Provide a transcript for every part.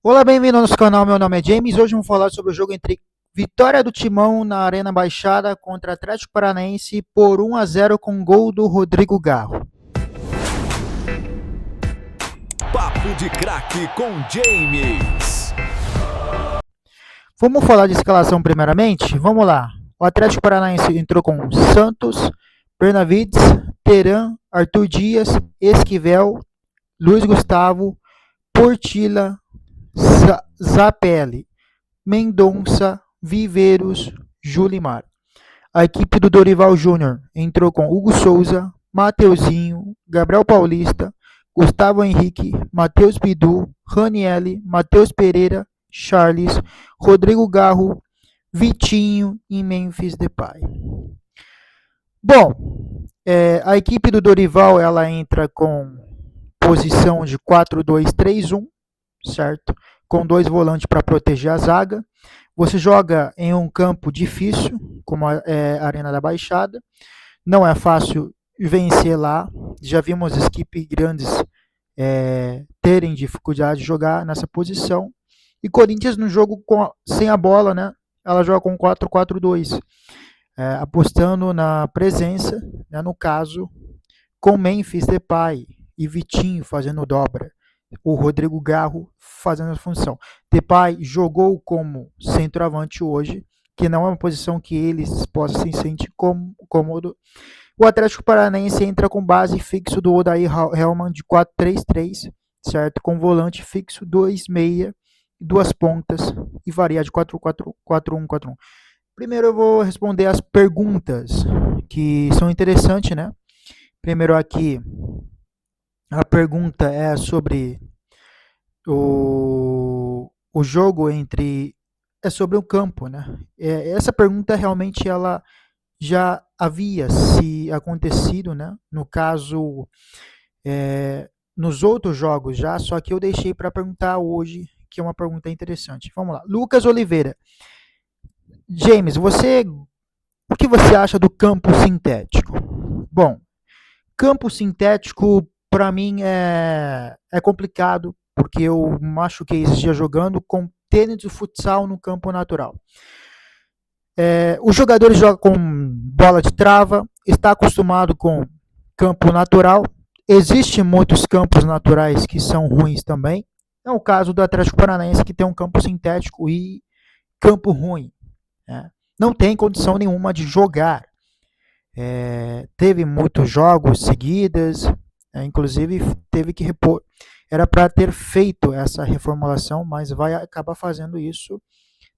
Olá, bem-vindo ao nosso canal. Meu nome é James. Hoje vamos falar sobre o jogo entre Vitória do Timão na Arena Baixada contra Atlético Paranaense por 1-0 com gol do Rodrigo Garro. Papo de Craque com James. Vamos falar de escalação primeiramente? Vamos lá. O Atlético Paranaense entrou com Santos, Bernavides, Teran, Arthur Dias, Esquivel, Luiz Gustavo, Portilla, Zapelli, Mendonça, Viveiros, Julimar. A equipe do Dorival Júnior entrou com Hugo Souza, Mateuzinho, Gabriel Paulista, Gustavo Henrique, Matheus Bidu, Ranielli, Matheus Pereira, Charles, Rodrigo Garro, Vitinho e Memphis Depay. Bom, a equipe do Dorival ela entra com posição de 4-2-3-1, certo? Com dois volantes para proteger a zaga. Você joga em um campo difícil, como a Arena da Baixada. Não é fácil vencer lá. Já vimos equipes grandes terem dificuldade de jogar nessa posição. E Corinthians no jogo sem a bola, né? Ela joga com 4-4-2, apostando na presença, né, no caso, com Memphis Depay e Vitinho fazendo dobra. O Rodrigo Garro fazendo a função. Depay jogou como centroavante hoje, que não é uma posição que ele possa se sentir cômodo. O Atlético Paranaense entra com base fixo do Odair Hellmann de 4-3-3, certo? Com volante fixo 2-6, duas pontas e varia de 4-4-1-4-1. Primeiro eu vou responder as perguntas que são interessantes, né? Primeiro aqui, a pergunta é sobre o jogo entre... É sobre o campo, né? Essa pergunta realmente ela já havia se acontecido, né? No caso, nos outros jogos já, só que eu deixei para perguntar hoje, que é uma pergunta interessante. Vamos lá. Lucas Oliveira. James, o que você acha do campo sintético? Bom, campo sintético para mim é complicado, porque eu machuquei esses dias jogando com tênis de futsal no campo natural. Os jogadores jogam com bola de trava, está acostumado com campo natural. Existem muitos campos naturais que são ruins também. É o caso do Atlético Paranaense, que tem um campo sintético e campo ruim, né? Não tem condição nenhuma de jogar. Teve muitos jogos seguidos, inclusive teve que repor. Era para ter feito essa reformulação, mas vai acabar fazendo isso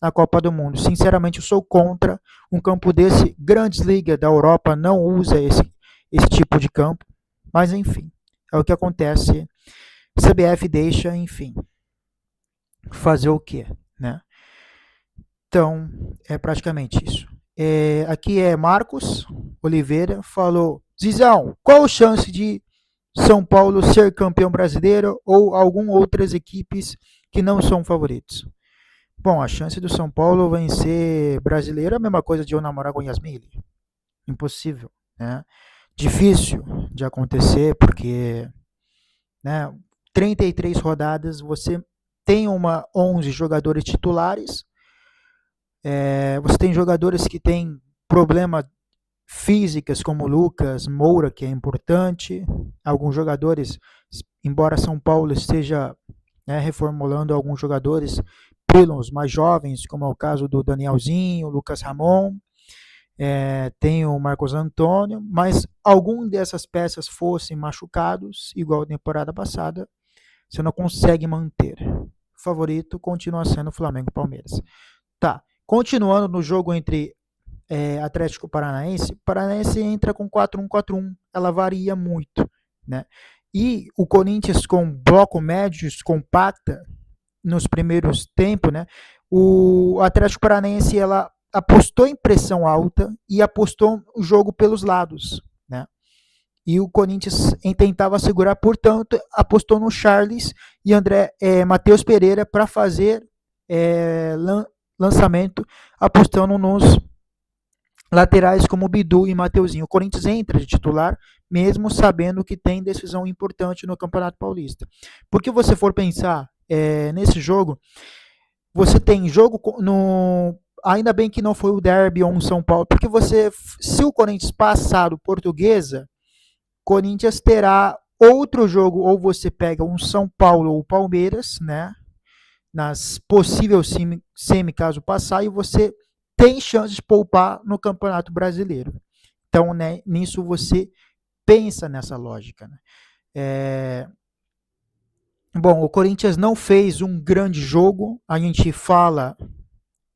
na Copa do Mundo. Sinceramente, eu sou contra um campo desse. Grandes ligas da Europa não usa esse tipo de campo, mas enfim, é o que acontece. CBF deixa, enfim, fazer o quê, né? Então, é praticamente isso. Aqui é Marcos Oliveira, falou: Zizão, qual a chance de São Paulo ser campeão brasileiro ou algumas outras equipes que não são favoritos? Bom, a chance do São Paulo vencer brasileiro é a mesma coisa de eu namorar com Yasmin. Impossível, né? Difícil de acontecer, porque, né, 33 rodadas, você tem 11 jogadores titulares, você tem jogadores que têm problemas físicos, como Lucas Moura, que é importante. Alguns jogadores, embora São Paulo esteja, né, reformulando alguns jogadores pelos mais jovens, como é o caso do Danielzinho, Lucas Ramon, tem o Marcos Antônio, mas algum dessas peças fossem machucados, igual a temporada passada, você não consegue manter. O favorito continua sendo o Flamengo e Palmeiras. Tá, continuando no jogo entre Atlético Paranaense, Paranaense entra com 4-1-4-1, ela varia muito, né? E o Corinthians com bloco médio compacta nos primeiros tempos, né? O Atlético Paranaense ela apostou em pressão alta e apostou o jogo pelos lados, né? E o Corinthians tentava segurar, portanto, apostou no Charles e Matheus Pereira para fazer lançamento, apostando nos laterais como Bidu e Mateuzinho. O Corinthians entra de titular, mesmo sabendo que tem decisão importante no Campeonato Paulista. Porque você for pensar nesse jogo, você tem jogo no. Ainda bem que não foi o Derby ou um São Paulo, porque se o Corinthians passar do Portuguesa, Corinthians terá outro jogo, ou você pega um São Paulo ou Palmeiras, né? Nas possíveis semi caso passar, e você tem chance de poupar no Campeonato Brasileiro. Então, né, nisso você pensa nessa lógica. Né? Bom, o Corinthians não fez um grande jogo. A gente fala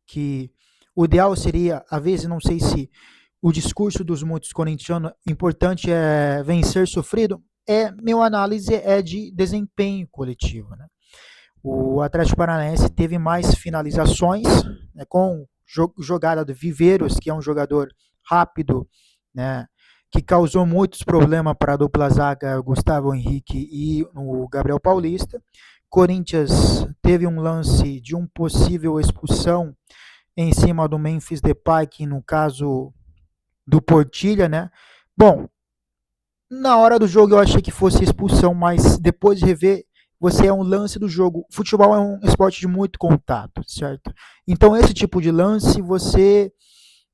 que o ideal seria, às vezes, não sei se o discurso dos muitos corintianos, importante é vencer sofrido, minha análise é de desempenho coletivo. Né? O Atlético Paranaense teve mais finalizações, né, com jogada do Viveiros, que é um jogador rápido, né, que causou muitos problemas para a dupla zaga Gustavo Henrique e o Gabriel Paulista. Corinthians teve um lance de um possível expulsão em cima do Memphis Depay, que no caso do Portilha, né? Bom, na hora do jogo eu achei que fosse expulsão, mas depois de rever, você é um lance do jogo. Futebol é um esporte de muito contato, certo? Então esse tipo de lance você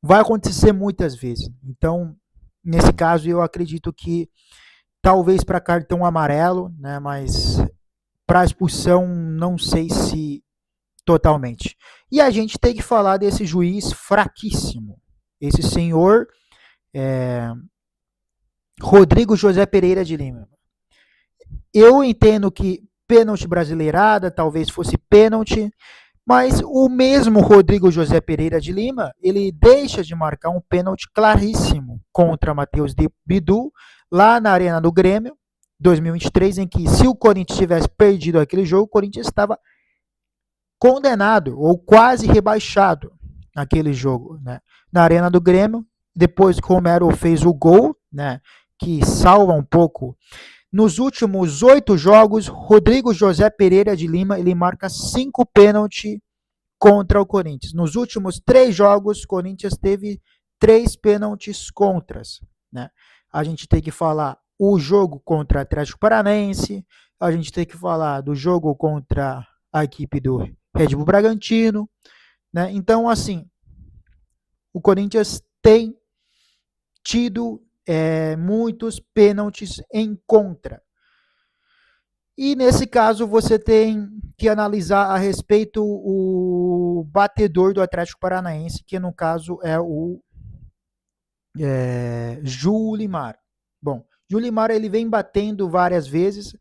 vai acontecer muitas vezes. Então, nesse caso eu acredito que talvez para cartão amarelo, né, mas para expulsão não sei se totalmente. E a gente tem que falar desse juiz fraquíssimo. Esse senhor Rodrigo José Pereira de Lima. Eu entendo que pênalti brasileirada, talvez fosse pênalti, mas o mesmo Rodrigo José Pereira de Lima, ele deixa de marcar um pênalti claríssimo contra Matheus Bidu, lá na Arena do Grêmio, 2023, em que se o Corinthians tivesse perdido aquele jogo, o Corinthians estava condenado ou quase rebaixado naquele jogo, né? Na Arena do Grêmio, depois que o Romero fez o gol, né, que salva um pouco. Nos últimos 8 jogos, Rodrigo José Pereira de Lima, ele marca 5 pênaltis contra o Corinthians. Nos últimos 3 jogos, o Corinthians teve 3 pênaltis contras. Né? A gente tem que falar o jogo contra o Atlético Paranaense, a gente tem que falar do jogo contra a equipe do Red Bull Bragantino. Né? Então, assim, o Corinthians tem tido muitos pênaltis em contra. E nesse caso você tem que analisar a respeito o batedor do Atlético Paranaense, que no caso é o Julimar. Bom, Julimar ele vem batendo várias vezes.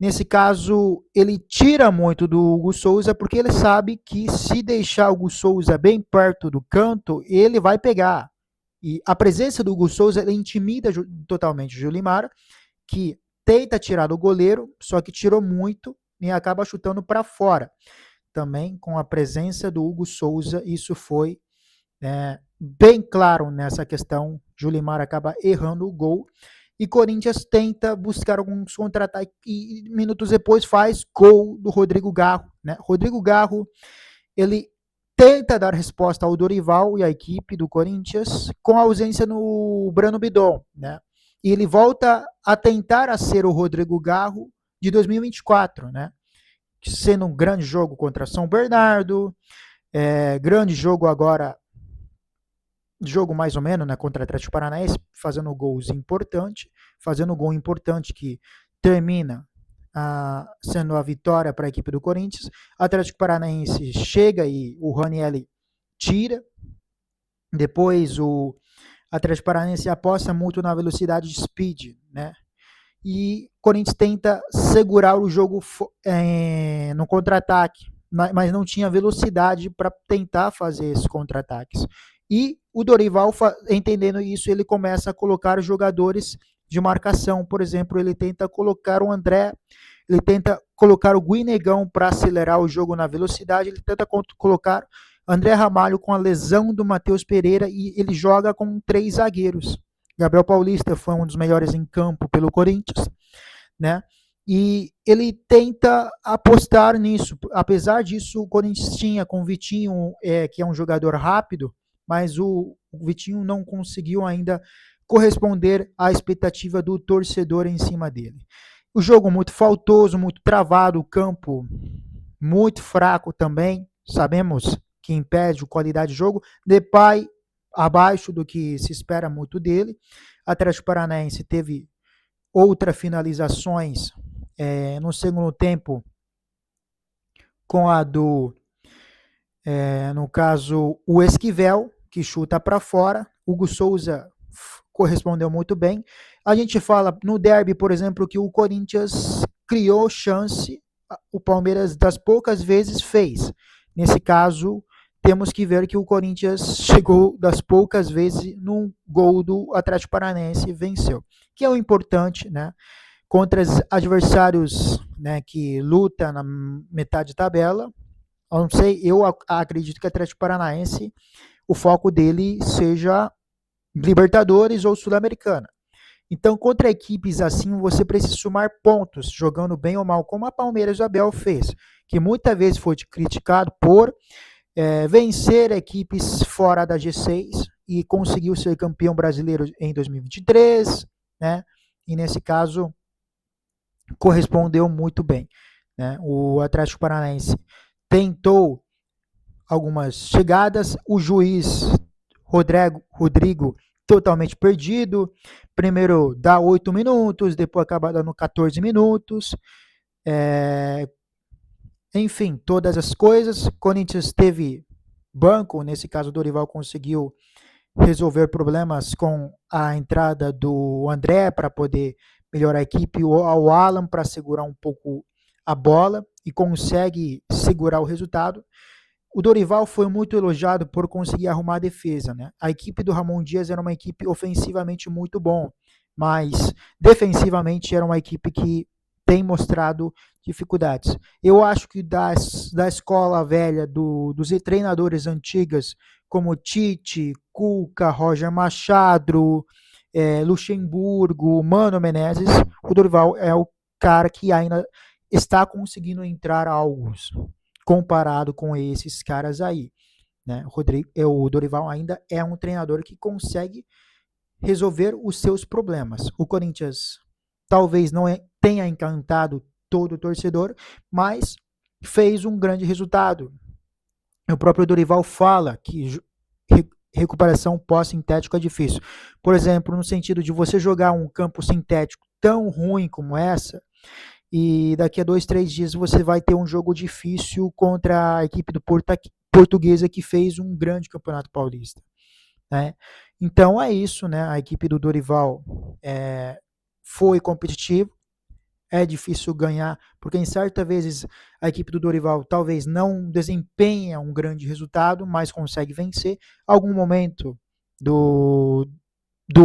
Nesse caso, ele tira muito do Hugo Souza, porque ele sabe que se deixar o Hugo Souza bem perto do canto, ele vai pegar. E a presença do Hugo Souza ele intimida totalmente o Julimar, que tenta tirar do goleiro, só que tirou muito e acaba chutando para fora. Também com a presença do Hugo Souza, isso foi bem claro nessa questão. Julimar acaba errando o gol. E Corinthians tenta buscar alguns contra-ataques e minutos depois faz gol do Rodrigo Garro. Né? Rodrigo Garro, ele tenta dar resposta ao Dorival e à equipe do Corinthians com a ausência no Brano Bidon. Né? E ele volta a tentar a ser o Rodrigo Garro de 2024, né? Sendo um grande jogo contra São Bernardo, grande jogo agora, jogo mais ou menos, né, contra o Atlético Paranaense, fazendo gols importantes, fazendo um gol importante que termina sendo a vitória para a equipe do Corinthians. O Atlético Paranaense chega e o Ranieri tira. Depois o Atlético Paranaense aposta muito na velocidade de speed, né? E o Corinthians tenta segurar o jogo no contra-ataque, mas não tinha velocidade para tentar fazer esses contra-ataques. E o Dorival, entendendo isso, ele começa a colocar os jogadores de marcação. Por exemplo, ele tenta colocar o André, ele tenta colocar o Guinegão para acelerar o jogo na velocidade, ele tenta colocar André Ramalho com a lesão do Matheus Pereira e ele joga com 3 zagueiros. Gabriel Paulista foi um dos melhores em campo pelo Corinthians, né? E ele tenta apostar nisso. Apesar disso, o Corinthians tinha com o Vitinho, que é um jogador rápido, mas o Vitinho não conseguiu ainda corresponder à expectativa do torcedor em cima dele. O jogo muito faltoso, muito travado, o campo muito fraco também, sabemos que impede a qualidade de jogo. Depay abaixo do que se espera muito dele. Atlético Paranaense teve outras finalizações no segundo tempo, com a do, no caso, o Esquivel, que chuta para fora. Hugo Souza correspondeu muito bem. A gente fala no derby, por exemplo, que o Corinthians criou chance, o Palmeiras das poucas vezes fez. Nesse caso, temos que ver que o Corinthians chegou das poucas vezes num gol do Atlético Paranaense e venceu, que é o importante, né? Contra adversários, né, que luta na metade de tabela. Eu não sei, eu acredito que o Atlético Paranaense, o foco dele seja Libertadores ou Sul-Americana. Então, contra equipes assim, você precisa somar pontos, jogando bem ou mal, como a Palmeiras e o Abel fez, que muitas vezes foi criticado por vencer equipes fora da G6 e conseguiu ser campeão brasileiro em 2023, né? E nesse caso, correspondeu muito bem, né? O Atlético Paranaense tentou algumas chegadas, o juiz Rodrigo totalmente perdido, primeiro dá 8 minutos, depois acaba dando 14 minutos, enfim, todas as coisas. Corinthians teve banco, nesse caso o Dorival conseguiu resolver problemas com a entrada do André para poder melhorar a equipe, o Alan para segurar um pouco a bola e consegue segurar o resultado. O Dorival foi muito elogiado por conseguir arrumar a defesa, né? A equipe do Ramon Dias era uma equipe ofensivamente muito bom, mas defensivamente era uma equipe que tem mostrado dificuldades. Eu acho que da escola velha, dos treinadores antigas, como Tite, Cuca, Roger Machado, Luxemburgo, Mano Menezes, o Dorival é o cara que ainda está conseguindo entrar a alguns, comparado com esses caras aí, né? O Dorival ainda é um treinador que consegue resolver os seus problemas. O Corinthians talvez não tenha encantado todo o torcedor, mas fez um grande resultado. O próprio Dorival fala que recuperação pós-sintético é difícil. Por exemplo, no sentido de você jogar um campo sintético tão ruim como essa, e daqui a 2, 3 dias você vai ter um jogo difícil contra a equipe do Portuguesa, que fez um grande campeonato paulista, né? Então é isso, né? A equipe do Dorival foi competitiva. É difícil ganhar, porque em certas vezes a equipe do Dorival talvez não desempenha um grande resultado, mas consegue vencer. Algum momento do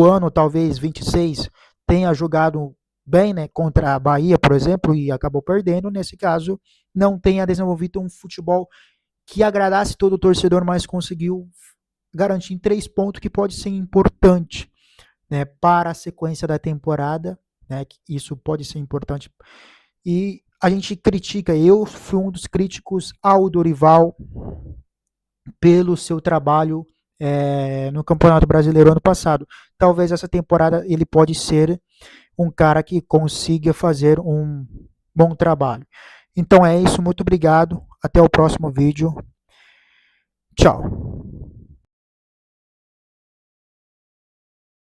ano, talvez 26, tenha jogado bem, né, contra a Bahia, por exemplo, e acabou perdendo. Nesse caso, não tenha desenvolvido um futebol que agradasse todo o torcedor, mas conseguiu garantir 3 pontos, que pode ser importante, né, para a sequência da temporada, né, isso pode ser importante. E a gente critica, eu fui um dos críticos ao Dorival pelo seu trabalho no Campeonato Brasileiro ano passado. Talvez essa temporada ele pode ser um cara que consiga fazer um bom trabalho. Então é isso, muito obrigado, até o próximo vídeo. Tchau.